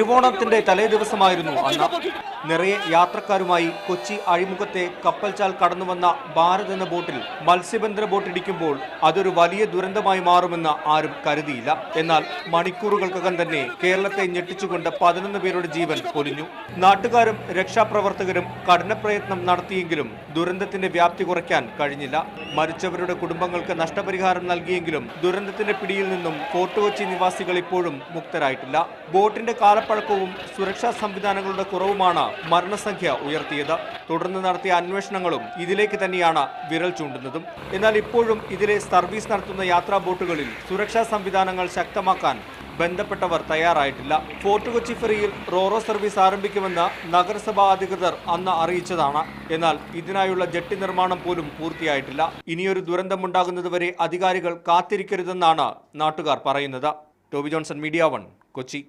തിരുവോണത്തിന്റെ തലേ ദിവസമായിരുന്നു അന്ന്. നിറയെ യാത്രക്കാരുമായി കൊച്ചി അഴിമുഖത്തെ കപ്പൽച്ചാൽ കടന്നുവന്ന ഭാരത് എന്ന ബോട്ടിൽ മത്സ്യബന്ധന ബോട്ടിടിക്കുമ്പോൾ അതൊരു വലിയ ദുരന്തമായി മാറുമെന്ന് ആരും കരുതിയില്ല. എന്നാൽ മണിക്കൂറുകൾക്കകം തന്നെ കേരളത്തെ ഞെട്ടിച്ചുകൊണ്ട് 11 പേരുടെ ജീവൻ പൊലിഞ്ഞു. നാട്ടുകാരും രക്ഷാപ്രവർത്തകരും കഠിനപ്രയത്നം നടത്തിയെങ്കിലും ദുരന്തത്തിന്റെ വ്യാപ്തി കുറയ്ക്കാൻ കഴിഞ്ഞില്ല. മരിച്ചവരുടെ കുടുംബങ്ങൾക്ക് നഷ്ടപരിഹാരം നൽകിയെങ്കിലും ദുരന്തത്തിന്റെ പിടിയിൽ നിന്നും ഫോർട്ട് കൊച്ചി നിവാസികൾ ഇപ്പോഴും മുക്തരായിട്ടില്ല. ബോട്ടിന്റെ കാലപ്പഴക്കവും സുരക്ഷാ സംവിധാനങ്ങളുടെ കുറവുമാണ് മരണസംഖ്യ ഉയർത്തിയത്. തുടർന്ന് നടത്തിയ അന്വേഷണങ്ങളും ഇതിലേക്ക് തന്നെയാണ് വിരൽ ചൂണ്ടുന്നതും. എന്നാൽ ഇപ്പോഴും ഇതിലെ സർവീസ് നടത്തുന്ന യാത്രാ ബോട്ടുകളിൽ സുരക്ഷാ സംവിധാനങ്ങൾ ശക്തമാക്കാൻ ബന്ധപ്പെട്ടവർ തയ്യാറായിട്ടില്ല. ഫോർട്ട് കൊച്ചി ഫെറിയിൽ റോറോ സർവീസ് ആരംഭിക്കുമെന്ന് നഗരസഭാ അധികൃതർ അന്ന് അറിയിച്ചതാണ്. എന്നാൽ ഇതിനായുള്ള ജെട്ടി നിർമ്മാണം പോലും പൂർത്തിയായിട്ടില്ല. ഇനിയൊരു ദുരന്തമുണ്ടാകുന്നതുവരെ അധികാരികൾ കാത്തിരിക്കരുതെന്നാണ് നാട്ടുകാർ പറയുന്നത്. Toby Johnson, media 1, Kochi.